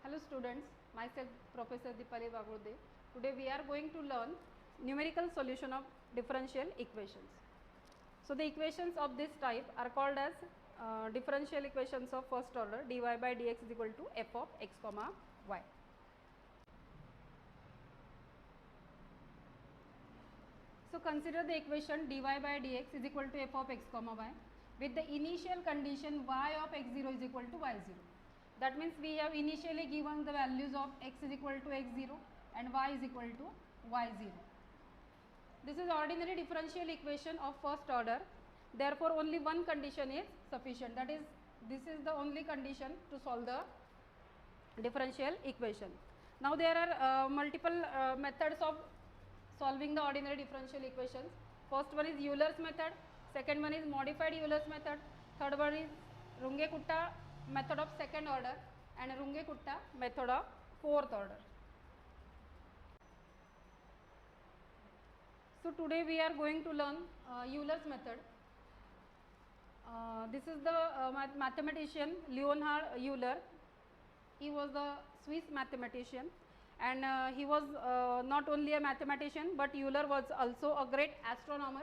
Hello students, myself Professor Dipali Bagurde. Today we are going to learn numerical solution of differential equations. So the equations of this type are called as differential equations of first order. Dy by dx is equal to f of x comma y. So consider the equation dy by dx is equal to f of x comma y with the initial condition y of x0 is equal to y0. That means we have initially given the values of x is equal to x0 and y is equal to y0. This is ordinary differential equation of first order. Therefore, only one condition is sufficient. That is, this is the only condition to solve the differential equation. Now, there are multiple methods of solving the ordinary differential equations. First one is Euler's method, second one is modified Euler's method, third one is Runge-Kutta method of second order and Runge-Kutta method of fourth order. So today we are going to learn Euler's method. This is the mathematician Leonhard Euler. He was a Swiss mathematician and he was not only a mathematician but Euler was also a great astronomer,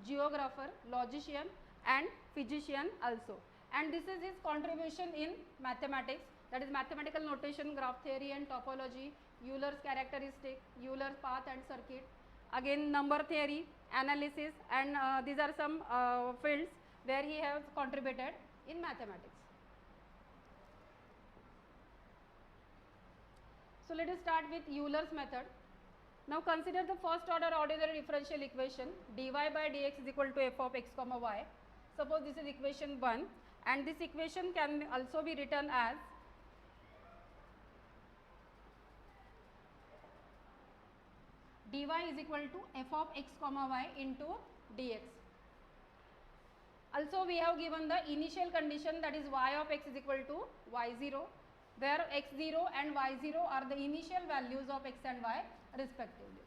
geographer, logician and physician also. And this is his contribution in mathematics, that is mathematical notation, graph theory and topology, Euler's characteristic, Euler's path and circuit, again number theory, analysis, and these are some fields where he has contributed in mathematics. So let us start with Euler's method. Now consider the first order ordinary differential equation dy by dx is equal to f of x comma y. Suppose this is equation 1 and this equation can also be written as dy is equal to f of x comma y into dx. Also we have given the initial condition, that is y of x is equal to y0, where x0 and y0 are the initial values of x and y respectively.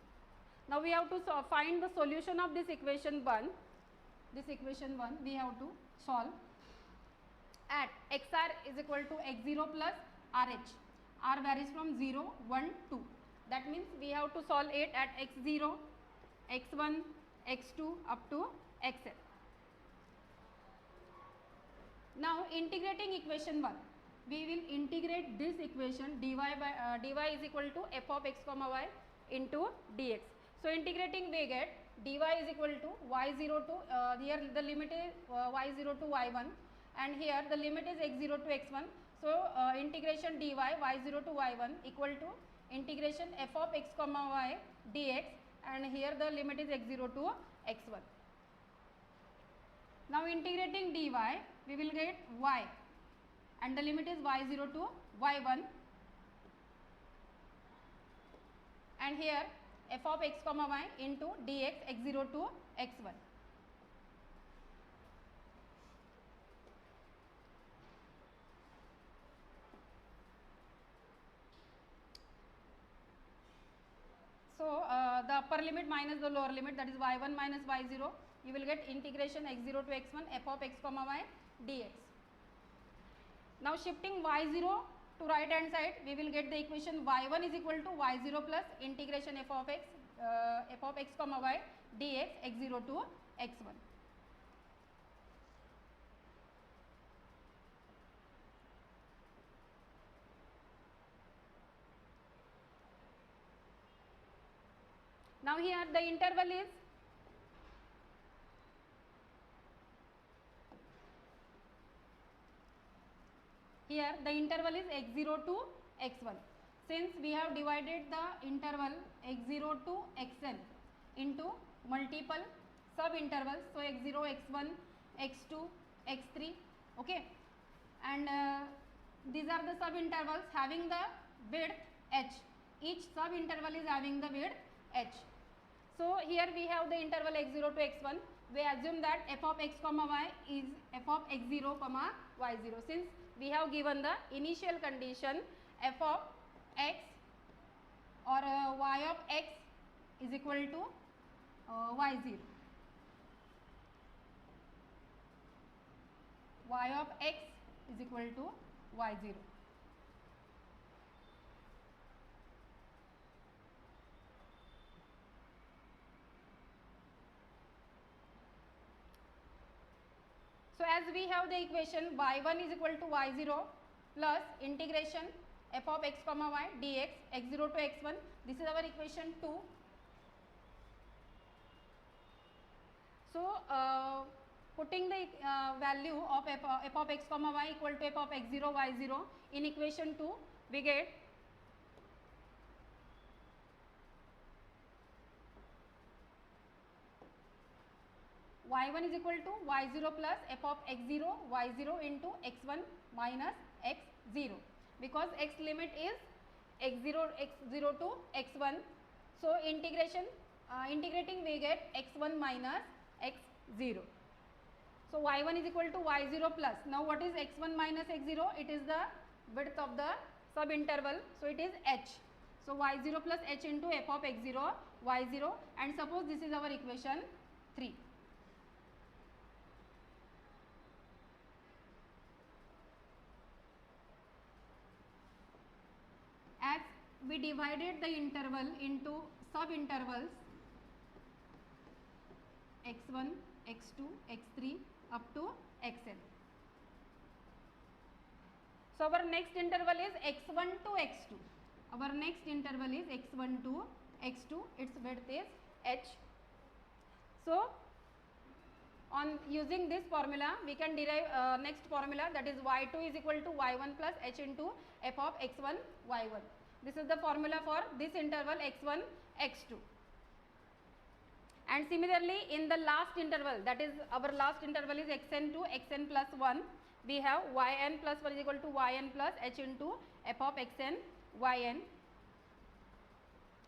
Now we have to find the solution of this equation 1. This equation 1 we have to solve at xr is equal to x0 plus rh. R varies from 0, 1, 2. That means we have to solve it at x0, x1, x2 up to xn. Now integrating equation 1, we will integrate this equation dy is equal to f of x comma y into dx. So integrating we get dy is equal to y0 to here the limit is y0 to y1 and here the limit is x0 to x1. So integration dy y0 to y1 equal to integration f of x comma y dx, and here the limit is x0 to x1. Now integrating dy we will get y and the limit is y0 to y1, and here f of x comma y into dx x0 to x1. So the upper limit minus the lower limit, that is y1 minus y0, you will get integration x0 to x1 f of x comma y dx. Now shifting y0 to right hand side, we will get the equation y1 is equal to y0 plus integration f of x comma y dx x0 to x1. Now here the interval is x0 to x1. Since we have divided the interval x0 to xn into multiple sub intervals, so x0, x1, x2, x3, okay, and these are the sub intervals having the width h. Each sub interval is having the width h. So here we have the interval x0 to x1. We assume that f of x comma y is f of x0 comma y0. Since we have given the initial condition f of x or y of x is equal to y0. Y of x is equal to y0. So as we have the equation y1 is equal to y0 plus integration f of x comma y dx x0 to x1. This is our equation 2. So putting the value of f of x comma y equal to f of x0 y0 in equation 2, we get y1 is equal to y0 plus f of x0 y0 into x1 minus x0, because x limit is x0 to x1. So integrating we get x1 minus x0. So y1 is equal to y0 plus. Now what is x1 minus x0? It is the width of the subinterval. So it is h. So y0 plus h into f of x0 y0, and suppose this is our equation 3. As we divided the interval into subintervals x1, x2, x3 up to xn. So our next interval is x1 to x2. Our next interval is x1 to x2. Its width is h. So on using this formula, we can derive next formula, that is y2 is equal to y1 plus h into f of x1 y1. This is the formula for this interval x1 x2. And similarly in the last interval, that is our last interval is xn to xn plus 1, we have yn plus 1 is equal to yn plus h into f of xn yn,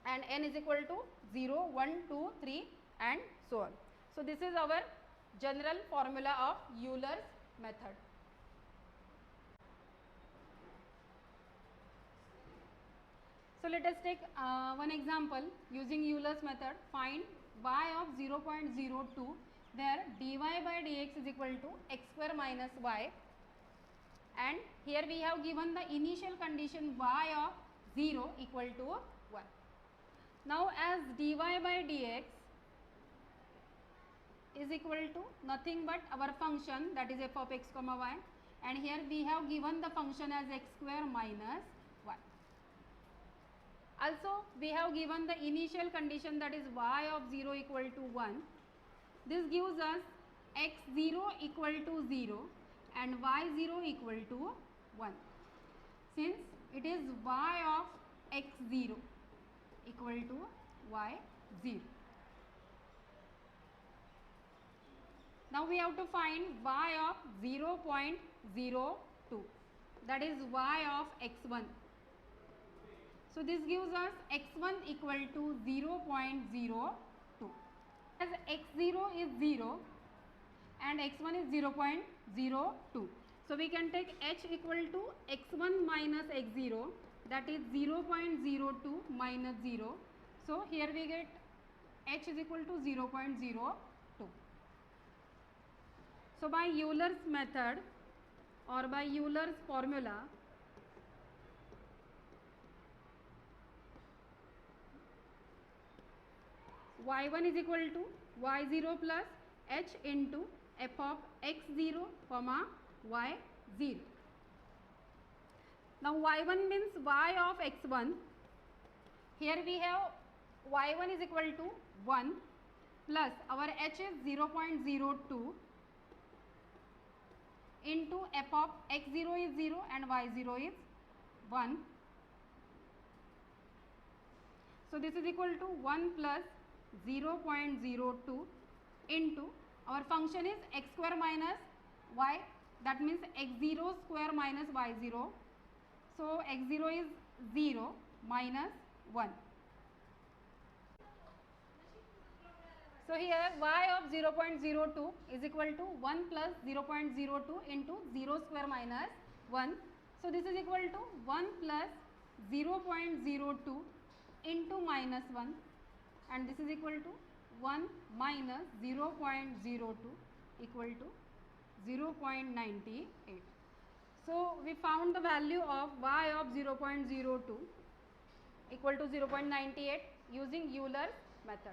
and n is equal to 0, 1, 2, 3 and so on. So this is our general formula of Euler's method. So let us take one example using Euler's method. Find y of 0.02 where dy by dx is equal to x square minus y, and here we have given the initial condition y of 0 equal to 1. Now as dy by dx is equal to nothing but our function, that is f of x comma y, and here we have given the function as x square minus y. Also we have given the initial condition, that is y of 0 equal to 1. This gives us x0 equal to 0 and y0 equal to 1. Since it is y of x0 equal to y0. Now we have to find y of 0.02, that is y of x1. So this gives us x1 equal to 0.02. As x0 is 0 and x1 is 0.02. So we can take h equal to x1 minus x0, that is 0.02 minus 0. So here we get h is equal to 0.02. So by Euler's method or by Euler's formula, y1 is equal to y0 plus h into f of x0 comma y0. Now y1 means y of x1. Here we have y1 is equal to 1 plus our h is 0.02 into f of x0 is 0 and y0 is 1. So this is equal to 1 plus 0.02 into our function is x square minus y, that means x0 square minus y0. So x0 is 0 minus 1. So here y of 0.02 is equal to 1 plus 0.02 into 0 square minus 1. So this is equal to 1 plus 0.02 into minus 1, and this is equal to 1 minus 0.02 equal to 0.98. So we found the value of y of 0.02 equal to 0.98 using Euler's method.